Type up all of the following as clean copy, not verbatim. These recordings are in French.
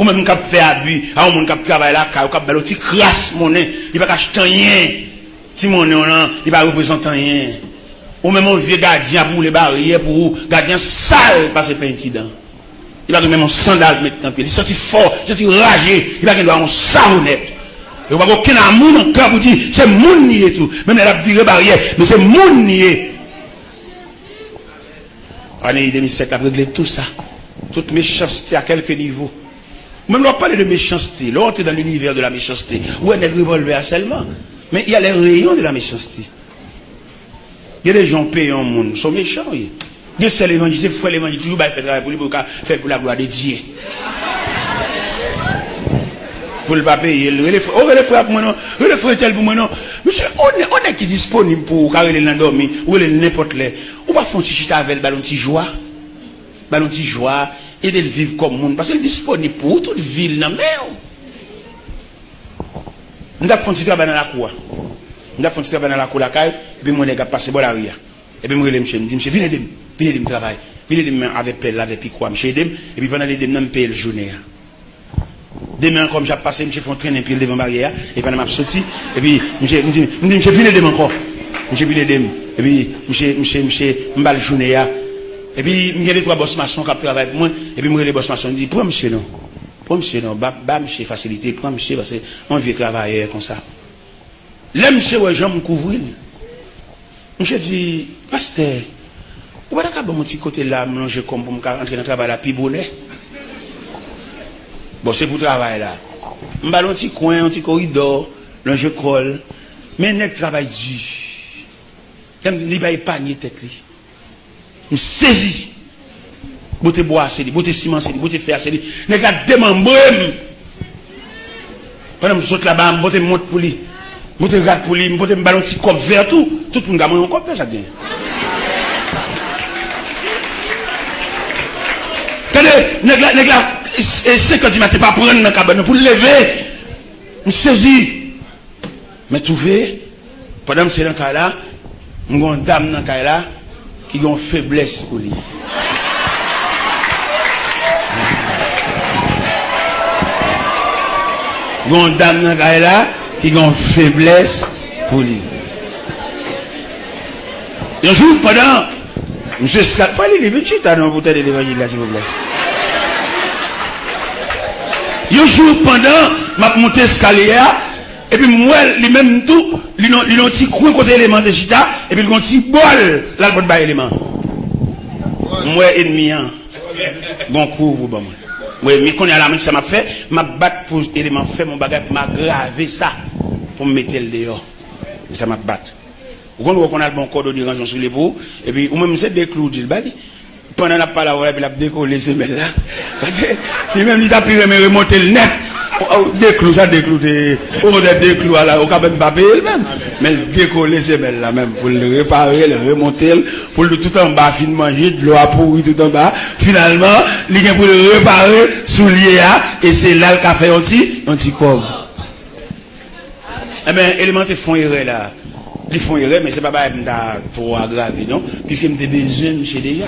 ou même qui fait abus, à un monde qui travaille là, qui a un petit crasse monnaie, il va pas acheter rien. Si monnaie, il va représenter rien. Ou même un vieux gardien pour les barrières, pour gardien sale, passer plein d'incidents. Il va même un sandal mettre dans le pied. Il sortit fort, il sortit ragé, il va avoir un savonnette. Il va avoir aucun amour dans le cœur pour dire, c'est mon nier tout. Même elle a viré barrière, mais c'est mon nier. Année 2007, a réglé tout ça. Toute méchanceté à quelques niveaux. Même là, parler de méchanceté, là, on est dans l'univers de la méchanceté. Où est le revolver seulement? Mais il y a les rayons de la méchanceté. Il y a des gens payants au monde, ils sont méchants. Il y a des l'évangile, c'est fou l'évangile, toujours il fait travail pour lui, pour faire pour la gloire de Dieu. Pour le pas payer, le frère pour moi non, le frère tel pour moi non. Monsieur, on est qui disponible pour carrer l'endormi, ou n'importe les. On va faire un petit chita avec le ballon de joie. Ballon de joie, et de vivre comme monde, parce qu'il est disponible pour toute ville, non mais. On a fait un petit travail dans la cour. On a fait un petit travail dans la cour, la caille, et puis mon gars passe bon la rue. Et puis moi, je me dis, monsieur, venez de travail. Venez de avec pelle, avec piquois, monsieur, et puis pendant les deux, je paye le journée. Demain, comme j'ai passé, je fais un train puis devant barrière, et puis je suis sorti, et puis monsieur, venez de encore. Monsieur, venez de et puis monsieur, je le journée. Et puis, il y a des trois boss maçons qui travaillent avec moi, et puis moi, les boss maçons disent, pour monsieur, non. Pour monsieur, non. Bah, monsieur, facilité, pour monsieur, parce qu'on vient travailler comme ça. Là, monsieur, ouais, j'aime me couvrir. Monsieur dit, pasteur, vous ne pouvez pas mon petit côté là, manger comme pour me rentrer dans le travail là, puis bonnet. Bon, c'est pour le travail là. Je vais un petit coin, un petit corridor, là, je colle. Mais il travail dur. Il va épargner tête. Je saisis. Beauté bois, c'est dit, beauté ciment, c'est dit, beauté fer, c'est dit. Il va démembrer. Pendant que je saute là-bas, je monte pour lui. Je regarde pour lui, je me ballon petit cop vert tout. Tout le monde a un cop, ça vient. Tenez, et 50 du matin, pas prendre dans la cabane pour le lever. Je saisis. Mais trouvé, pendant que c'est dans le cas là, je suis une dame dans le cas là qui a une faiblesse pour lui. Je suis une dame dans le cas là qui a une faiblesse pour lui. Un jour, pendant, monsieur Scal, il faut aller vite, tu as un bouteille de l'évangile là, s'il vous plaît. Un jour, pendant, m'a monté escalier, et puis moi, lui-même tout, il a un petit coin côté élément de chita, et puis il a un petit bol, là, le bas élément. Moi, ennemi, bon coup, vous, bon, moi. Oui, mais quand il y a la main, ça m'a fait, m'a battu pour élément fait mon bagage, m'a gravé ça, pour me mettre le dehors. Ça m'a battu. Vous qu'on a le bon cordon de rangeant sur les bouts, et puis, ou même c'est des clous, il va dire. Pendant la parole, il a décollé ces semelles-là. Parce que, lui-même, il a pu remonter le nez. Des clous, ça déclou, des clous, au cas même pas payer même. Mais il décoller ces semelles-là, même, pour le réparer, le remonter, pour le tout en bas, fin de manger, de l'eau à pourrir tout en bas. Finalement, il a pour le réparer, soulier, et c'est là qu'il a fait un petit corps. Eh bien, élémentaire font erreur là. Ils font erreur, mais c'est pas trop aggravé, non? Puisqu'il me besoin, monsieur déjà.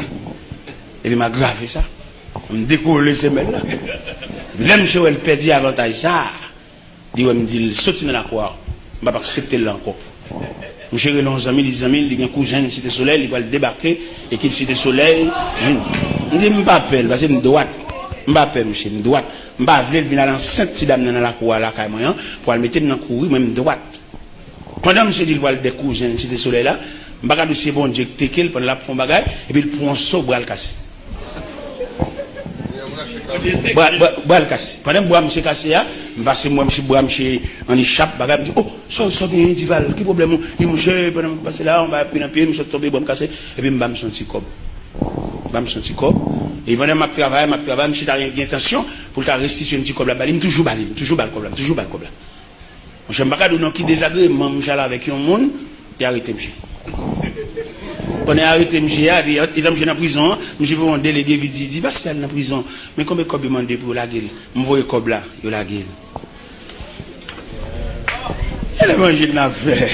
Et il m'a gravé ça. Il m'a décollé ces semelles là. Là, monsieur, elle perdit avantage ça. Il me dit, il saute dans la croix. Je ne vais pas accepter là encore. Monsieur, il a des amis, il a un cousin de Cité Soleil, il va le débarquer, équipe Cité Soleil. Je dis, je ne vais pas appeler, parce que je droite. Je ne vais pas appeler, monsieur, je droite. Je ne vais pas venir à l'enceinte dans la croix là, pour le mettre dans la cour, même droite. Pendant monsieur dit, il va le cousins de Cité Soleil là, je ne vais pas c'est bon Dieu, qu'il pendant la fond bagaille, et puis il prend un saut, pour le casser. Bois le cassé. Pendant que bois monsieur cassé là, parce que moi monsieur bois monsieur en échappe, bagarre me dit oh, ça bien Dival, quel problème il monsieur pendant passer là, on va prendre un pied, monsieur tomber bois me cassé et puis me son petit cob. Bam son petit cob. Et pendant ma travail, monsieur t'a rien intention pour ta restituer un petit cob là, il me toujours balle cob là. Monsieur pas donner qui désagrément monsieur là avec un monde, il arrêté monsieur. Quand on a arrêté M. il est dans la prison, je vais un délégué qui dit, bah, c'est dans la prison. Mais combien de cob demandé pour la gueule? Je vois le cob là, il la gueule. Il a mangé de la fait.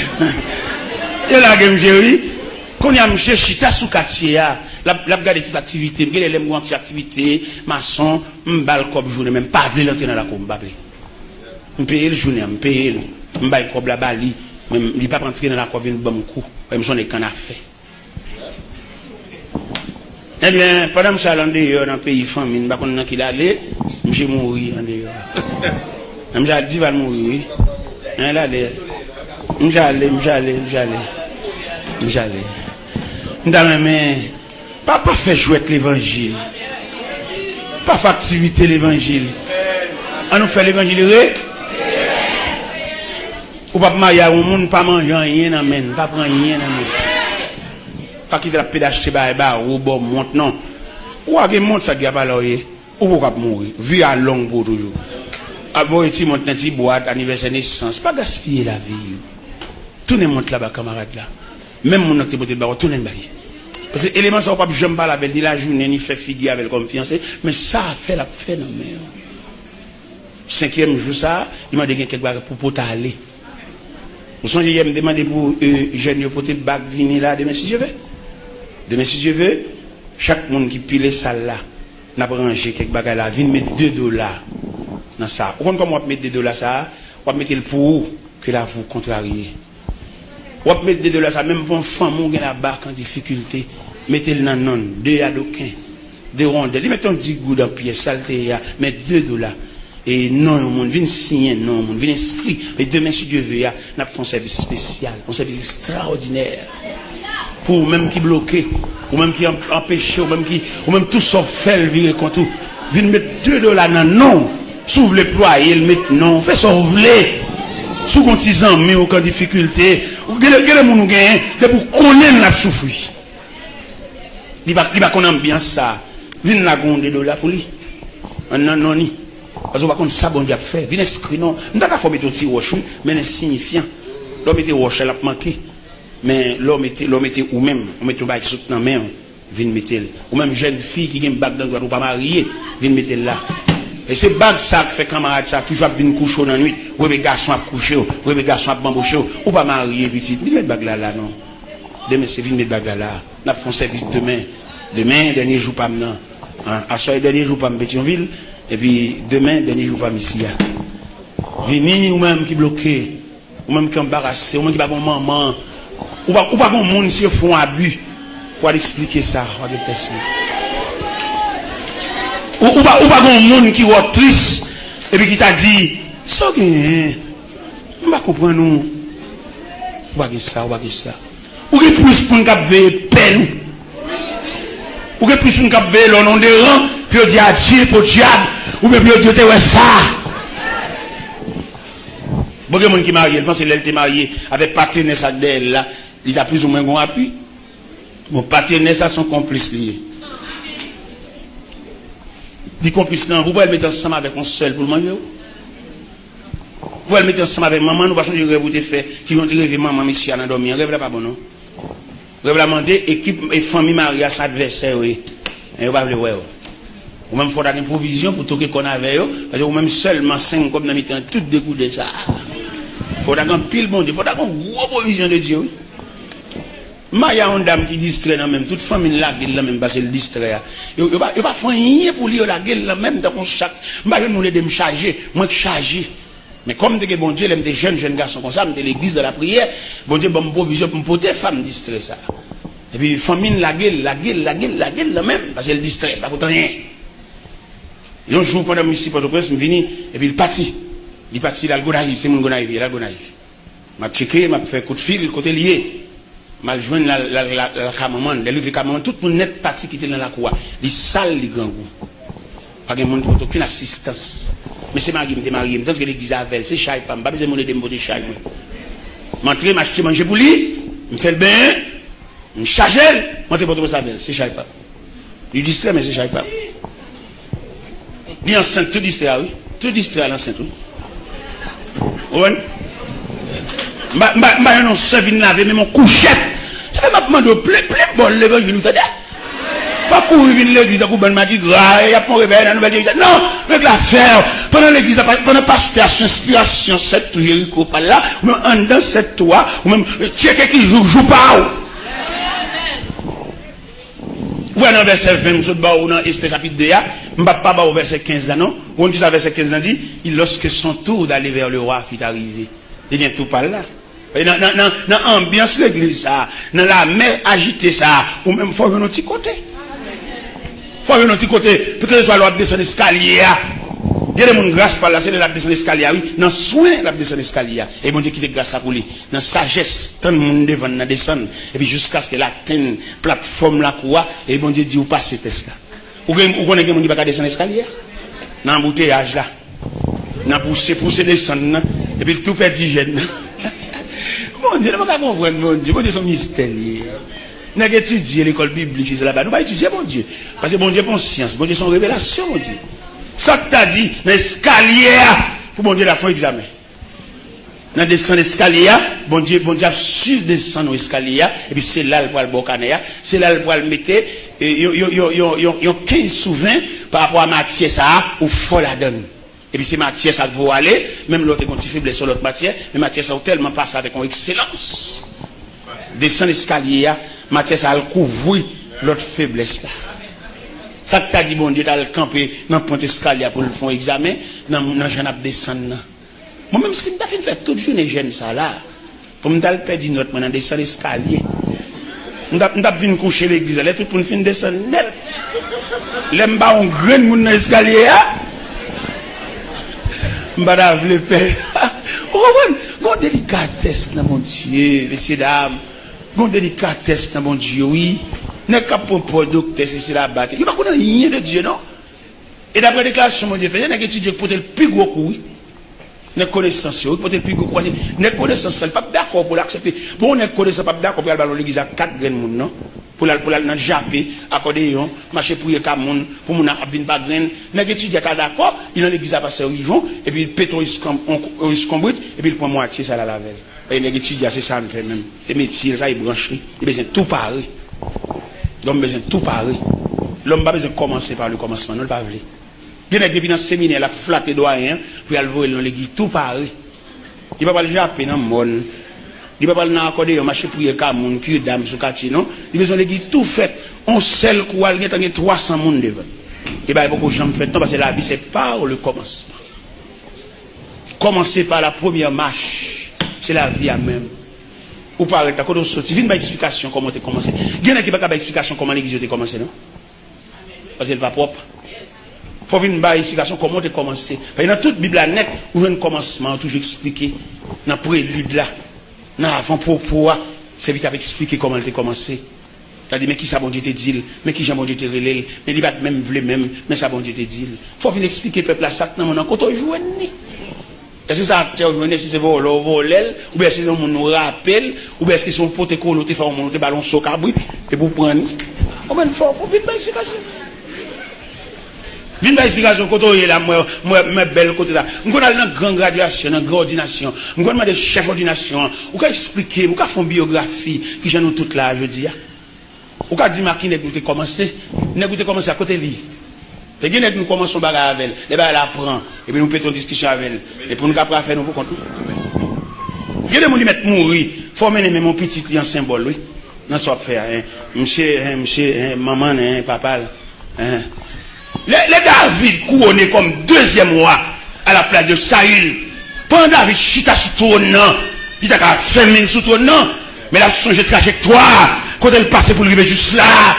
Il a gueule, oui. Quand il y a monsieur chita sous quartier, la regarder toute activité, me les mon activité, maçon, m'bal comme journée même pas venir entrer dans la cour, m'bapler. Me payer le journée, me payer le m'bal comme la bali, même il pas rentrer dans la cour venir bon coup, même son écan a fait. Eh bien, pendant que je suis allé dans le pays famine, je ne sais pas qui allait, je suis mort en dehors. Je suis dit, je vais mourir. Je suis allé. Pas faire jouer l'évangile. Pas faire activité l'évangile. On nous fait l'évangile. Ou pas marier au monde, pas manger rien, pas prendre rien. Pas quitter la pédage ou bon monte non ou a monte ça gars pas là ou pas mourir vie à long pour toujours avant et monte dans petit boîte anniversaire naissance pas gaspiller la vie tout ne monte là-bas camarade là même mon acte côté ba tout ne ba parce que élément ça pas jamais pas avec ni la journée ni fait figuer avec comme fiancé mais ça a fait la phénomène 5e jour ça il m'a dit quelque chose pour aller vous songez il me demander pour jeune pour te bac venir là demain si je veux. Demain, si je veux, chaque monde qui pile salle là, n'a pas rangé quelque bagaille là, vient mettre $2 dans ça. Vous comprenez comment on va mettre $2 ça? On va mettre le pour que là vous contrariez. On va mettre $2 ça, même pour un femme qui a la barque en difficulté, mettez-le dans non, 2 adoquins, 2 rondelles, mettez un 10 gouttes dans pièce, saleté, mettez $2. Et non, le monde vient signer, non, le monde vient inscrire. Et demain, si Dieu veut, il y a un service spécial, un service extraordinaire. Pour même qui bloqué, ou même qui empêché, ou même tout sauf fait le virer contre tout. Vient mettre $2 dans non. S'ouvre les ployés, il met non. Fait ça, vous voulez. Sous qu'on t'y mais aucune difficulté. Vous voulez que les gens gagnent, c'est pour connaître la souffrir. Il va qu'on ambiance ça. Vient la gonde $2 pour lui. Non, non, ni. Parce qu'on va contre ça, bon Dieu a fait. Vient inscrire non. Nous n'avons pas fait un petit roche, mais insignifiant. L'homme était roche, elle a manqué. Mais l'homme était ou même, on met un bac sous la main, vient mettre ou même jeune fille qui a un bac dans le droit ou pas mariée, vient mettre là. Et c'est bac ça qui fait camarade ça, toujours venir coucher dans la nuit, ou les garçons à coucher, ou les garçons à bamboucher, ou pas marié, petit, viens mettre bac là, non. Demain, c'est venir mettre bac là. Nous avons fait service demain. Demain, dernier jour pas maintenant. À soir, dernier jour pas Pétionville, et puis demain, dernier jour pas ici. Venir ou même qui bloqué, ou même qui embarrassé, ou même qui pas bon maman. Ou pas bon monde si font abus pour expliquer ça ou pas bon monde qui est triste et puis qui t'a dit ça gagne on va comprendre nous ou pas ça ou qui plus pour nous veiller peine ou qui plus pour nous veiller le nom de rang puis dire à Dieu pour diable ou bien puis dire ouais ça bon il y a monde qui marié je pense qu'elle était mariée avec partenaire ça d'elle là il a plus ou moins bon appui. Mon partenaire, ça sont complices liés. Les complices, non, vous pouvez le mettre ensemble avec un seul pour le manger. Vous pouvez le mettre ensemble avec maman, nous passons du rêve vous fait, qui vont rêver maman, monsieur, à dormir. Rêve là pas bon, non? Rêve là demander équipe et famille mariée à cet adversaire, oui. Et vous pouvez le ouais. Ou même, il faudra une provision pour tout ce qu'on avait, parce que vous même seulement 5 comme dans le temps, tout dégoûté ça. Il faudra qu'on pile bon Dieu, il faudra qu'on gros provision de Dieu, oui. Il y a une dame qui distrait dans même toute famille là qui là même parce qu'elle distrait. Il pas faire rien pour lire la gueule là même dans chaque moi nous les de me charger, moi que charger. Mais comme de bon Dieu, les des jeunes garçons comme ça, de l'église de la prière, bon Dieu bon provision pour porter femme distrait ça. Et puis famille la gueule là même parce qu'elle distrait pas pour rien. Un jour pendant ici pour le presse me vini et puis il parti là le Gonaïve, c'est mon Gonaïve, là Gonaïve. M'a checké, m'a fait coup de fil côté lié. Mal joindre la cameraman, les livres cameraman, tout le monde net parti qui était dans la cour. Les salles, les grands goûts. Pas de monde qui aucune assistance. Mais c'est marié, tant que l'église a fait, c'est chai, pas besoin de me dire chai. M'entrer, m'acheter, manger pour lui, me fait le bain, me charge, m'entrer pour tout ça, c'est chai pas. Il distrait, mais c'est chai pas. Bien enceinte, tout distrait, oui. Tout distrait à l'enceinte, oui. Ouais. Je ne sais pas laver, mais mon couchette. Ça fait ma demande plein bol l'évangile, vous savez. Pas courir l'église, vous m'a dit, il y a pas réveil, la nouvelle église. Non, avec l'affaire. Pendant l'église, pendant pasteur, inspiration, cette tout Jéricho, pas là, ou même en dans cette toi, ou même checker qui joue pas. Ou dans verset 20, je dans Esther chapitre 2, je ne vais pas au verset 15 là, non? On dit ça, verset 15 là, dit, lorsque son tour d'aller vers le roi fut arrivé. Il vient tout par là. Dans l'ambiance de l'église, dans la mer agitée, ça, ou même, il faut venir de petit côté. Il faut venir de petit côté, pour que ce soit l'autre descendre l'escalier. Il y a des gens grâce par là, c'est la descendre l'escalier, oui. Dans soin, la descendre l'escalier. Et bon Dieu qui te grâce pour lui. Dans sagesse, tant de monde devant la descendre. Et puis jusqu'à ce qu'elle atteigne la plateforme là, quoi. Et bon Dieu dit, ou passez test là. Ou connaissez des gens qui ne peuvent pas descendre l'escalier? Dans l'embouteillage là. Dans pousser descendre. Et puis tout perd d'hygiène. Bon Dieu, ne pas comprendre, mon Dieu. Bon Dieu, son mystère. Nous avons étudié l'école biblique, c'est là-bas. Nous pas étudier, mon Dieu. Parce que bon Dieu, conscience. Bon Dieu, son révélation, mon Dieu. Ça que tu as dit, dans l'escalier, pour bon Dieu, la fin examen. Dans descendre l'escalier, bon Dieu a su descendre l'escalier, et puis c'est là le poil bocané, c'est là le poil mettre, yon 15 souverains par rapport à matière, ça, ou faut la donne. Et puis c'est matière, ça vaut aller, même l'autre est faible sur l'autre matière, mais matière, ça a tellement passé avec une excellence. Descendre l'escalier, matière, ça a couvert l'autre faiblesse là. Ça que tu as dit, bon Dieu, tu as le campé dans le point d'escalier pour le faire examen, dans le jeune à descendre. Moi-même, si je fais toute journée jeune ça là, pour me perdre une note, je descends l'escalier. Je vais coucher l'église, là, tout pour me faire descendre. L'aime pas un grand monde dans l'escalier. Je vais le faire. Une délicatesse dans mon Dieu, messieurs, dames. Une délicatesse dans mon Dieu, oui. N'est qu'à pour docteur, c'est la bataille. Il n'y a pas rien de Dieu, non? Et d'après la déclaration, mon Dieu, il y a un étudiant qui porte le plus gros coup, oui. N'est connaissance, il porte le plus gros coup. N'est connaissance, il n'est pas d'accord pour l'accepter. Bon, n'est connaissance, pas d'accord pour aller dans l'église à 4 graines, non? Pour aller dans le Japé, accordéon, marcher pour les camoun, pour mon abîme pas graine. N'est étudiant qui est d'accord, il est dans l'église à passer au Yvon, et puis il pète au escombrit, et puis il prend moitié, ça la lavelle. Et n'est étudiant, c'est ça, me fait même. C'est métier, ça, il branche, il besoin tout pareil. L'homme besoin de tout pareil. L'homme pas besoin de commencer par le commencement, non, le pas vrai. Il y a depuis dans le séminaire, la flatte doyen, puis il va dans l'église, tout pareil. Il ne va pas le japper dans le monde. Il ne va pas le accorder, il marcher pour les camoun, qui est dame sur le quartier, non. Il besoin de l'église tout fait. On sait quoi, il y a 300 personnes devant. Et bien, il y a beaucoup de gens qui font, parce que la vie, c'est par le commencement. Commencer par la première marche, c'est la vie à même. Ou par exemple, quand on sortit, il y a une explication comment tu as commencé. Il y a qui n'a pas d'explication comment l'église a commencé, non? Parce qu'elle n'est pas propre. Il faut une explication comment tu as commencé. Parce que dans toute la Bible net, où il y a un commencement, toujours expliqué. Dans le prélude là, dans l'avant-propos, c'est vite à expliquer comment tu as commencé. Tu as dit, mais qui ça bon Dieu te dit? Mais qui j'ai bon Dieu te relève? Mais il va même vouloir même, mais ça bon Dieu te dit. Il faut venir expliquer peuple à ça, non, quand on joue, est-ce que ça a si c'est voler, ou bien si c'est un nous rappelle, ou bien est-ce qu'ils sont potes qu'on te fait un ballon sur cabri, et pour prendre. Oh ben, faut vite une explication. Vite une explication, quand on est là, moi, belle côté ça. On a une grande graduation, une grande ordination. On a des chefs d'ordination. On peut expliquer, on peut faire une biographie, qui j'ai nous toute là, je dis. On peut dire, qui n'est pas commencé, à côté de lui. Les gens nous commençons à faire avec elle, les gens l'apprennent, et puis nous faisons une discussion avec elle, et pour nous après faire nous pour compte. Il y a des gens qui mettent mourir, il faut mener mon petit client symbole, oui. Dans ce faire, monsieur, maman, papa. Les David couronnés comme deuxième roi à la place de Saül. Pendant David chita sous ton nom, il a fait sous ton nom, mais il a changé de trajectoire, quand elle passait pour arriver juste là,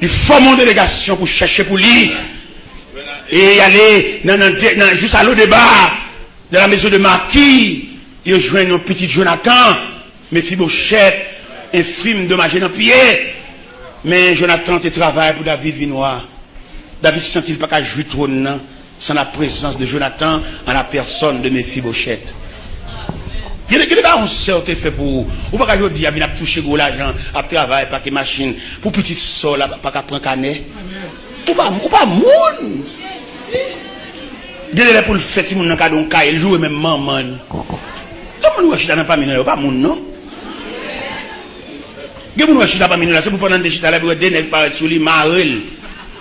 il forme une délégation pour chercher pour lui. Et aller juste à l'eau de bas, de la maison de Marquis, il rejoint un petit Jonathan, Mephibosheth, infime de magie dans le pied. Mais Jonathan te travaille pour David Vinois. David ne sentit pas qu'à jouer trop sans la présence de Jonathan en la personne de Mephibosheth. Il y a des gens qui fait pour ou pas qu'à dire, il a touché gros l'argent, à travailler, pas que machine, pour petite soeur, pas qu'à prendre canet. Ou pas moun. Il y a pour le fait, si moun nan kadon ka, il joue même maman. Comment nous achitons pas mineur, pas moun non? Il y a moun achitons pas mineur, c'est pour prendre des chita là pour des nèg paraître sous lui marel.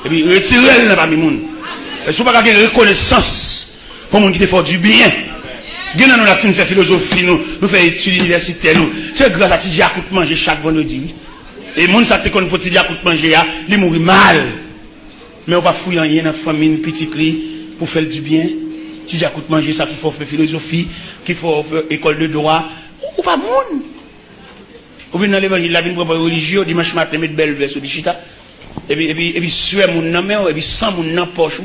Et puis retirer là pas moun. Et si pas avoir reconnaissance pour moun qui te fait du bien. Il y a nous la fin faire philosophie nous faire études universitaires nous. C'est grâce à Tidja coûte manger chaque vendredi. Et moun ça te kon petit dia pour manger a, li mouri mal. Mais on pas fouiller rien dans famille petite li pour faire du bien. Si j'ai coûte manger ça qu'il faut faire philosophie, qu'il faut faire école de droit, ou pas moun. Ou venez dans l'évangile, la vie pour religieux dimanche matin mettre belle veste sur chita. Et puis suer moun nan main et puis sans moun nan poche.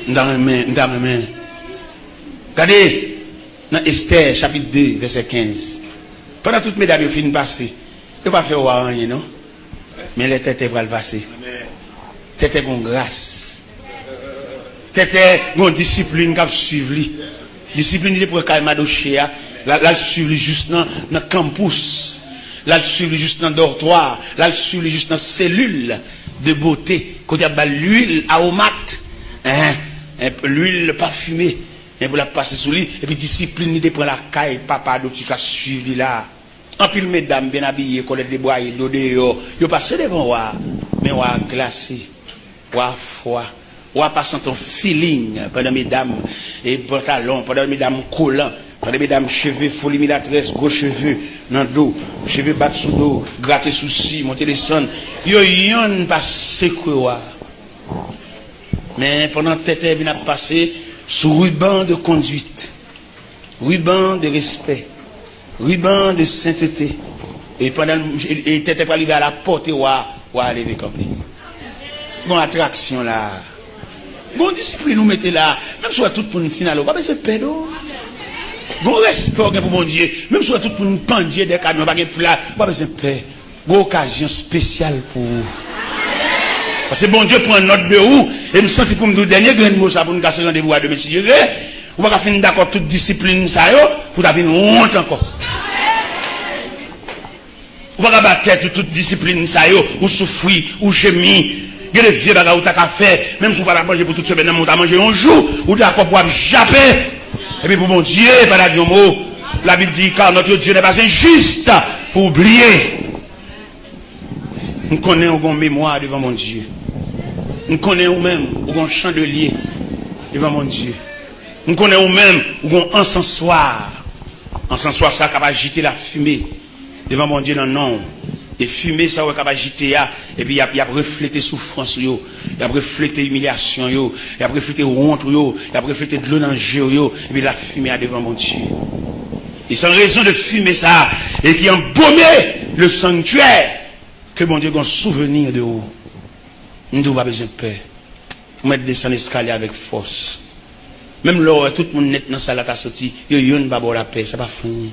Dans les mains. Regardez, dans Esther, chapitre 2, verset 15. Pendant toutes mes dames, fin passé, je ne pas faire rien, non? Mais les têtes vont le passer. C'était une grâce. C'était une discipline qui a suivi. Discipline pour le Madoché, là, suivre juste dans le campus. Là, suivre juste dans le dortoir. Là, suivre juste dans la cellule de beauté. Quand il y a l'huile aromate. L'huile parfumée. Et pour la passer sous lui, et puis discipline, il prend la caille, papa, donc il va suivre là. En pile, mesdames, bien habillées, colette de bois, d'odeur, ils passent devant moi, mais on a glacé, on a froid, on a passé ton feeling, pendant mesdames, et pantalon, pendant mesdames collants, pendant mesdames cheveux, folie milatrice, gros cheveux, dans le dos, cheveux battus sous dos, grattés sous ci, monter les sons, yo yon passé quoi. Mais pendant tête, il a passé, sous ruban de conduite, ruban de respect, ruban de sainteté. Et pendant, et t'étais pas arrivé à la porte, ou à aller camper. Bon attraction là. Bon discipline nous mettez là. Même si tout pour une finale, pas besoin de pédo. Bon respect pour mon Dieu. Même si tout pour une pendier des camions, pas besoin de paix. Bon occasion spéciale pour vous. Parce que bon Dieu prend note de vous, et me senti pour me dire dernier grand mot ça pour nous casser rendez-vous à demain si Dieu veut. Vous va finir d'accord toute discipline ça yo, pour t'avoir une honte encore. Vous va battre toute discipline ça yo, ou souffrir, ou gémir. Il y a des vieux bagages où t'as qu'à faire, même si vous pas manger pour toute semaine, on t'a mangé un jour, ou d'accord pour japper. Et puis pour mon Dieu, pas la dire mot. La Bible dit car notre Dieu n'est pas injuste pour oublier. Nous connaissons une mémoire devant mon Dieu. Nous connaissons même un chandelier devant mon Dieu. Nous connaissons même un encensoir. Encensoir, ça qui va agiter la fumée devant mon Dieu dans le nom. Et fumée, ça qui va agiter, et puis il a reflété souffrance, il a reflété humiliation, il a reflété honte, il a reflété de l'eau dans le jeu, et puis la fumée devant mon Dieu. Et c'est en raison de fumer ça, et qui embaumait le sanctuaire, que mon Dieu a un souvenir de vous. Nous n'avons pas besoin de paix. Vous mettez descendre l'escalier avec force. Même là, tout le monde net dans la salle à sorti, il y a une la paix, ça va finir.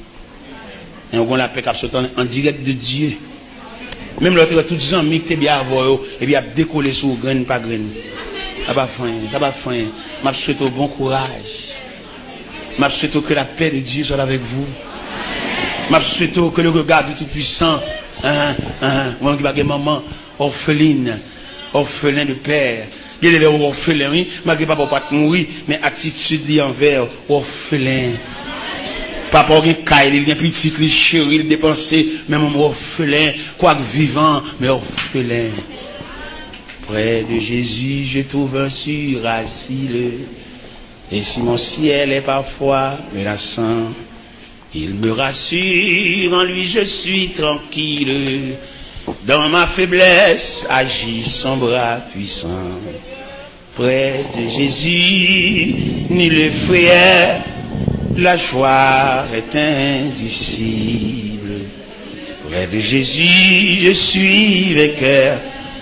Et on a la paix qui sorti en direct de Dieu. Même là, tous les amis qui sont bien avant, et bien décoller sur graine par graine. Ça va finir, ça va finir. Je souhaite bon courage. Je souhaite que la paix de Dieu soit avec vous. Je souhaite que le regard du Tout-Puissant, moi qui vais maman, orpheline, orphelin de père. Il y a des orphelins, oui, malgré papa pas mourir, mais attitude li envers orphelin. Papa a un caille, il y a un petit chéri, il dépensé, même un orphelin, quoique vivant, mais orphelin. Près de Jésus, je trouve un sûr asile. Et si mon ciel est parfois menaçant, il me rassure, en lui je suis tranquille. Dans ma faiblesse agit son bras puissant. Près de Jésus, ni le frère, la joie est indicible. Près de Jésus, je suis vainqueur,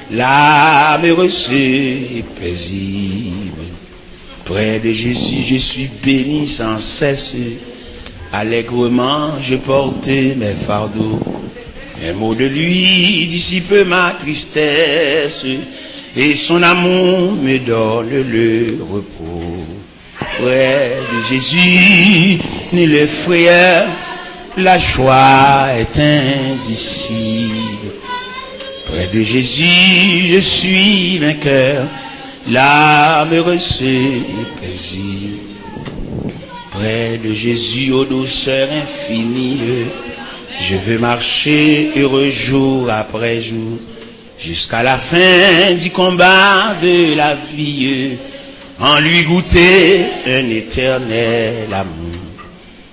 l'âme heureuse et paisible. Près de Jésus, je suis béni sans cesse. Allègrement, je porte mes fardeaux. Un mot de lui dissipe ma tristesse, et son amour me donne le repos. Près de Jésus, ni le frère, la joie est indicible. Près de Jésus, je suis vainqueur, l'âme heureuse et paisible. Près de Jésus, aux douceurs infinies, je veux marcher heureux jour après jour, jusqu'à la fin du combat de la vie, en lui goûter un éternel amour.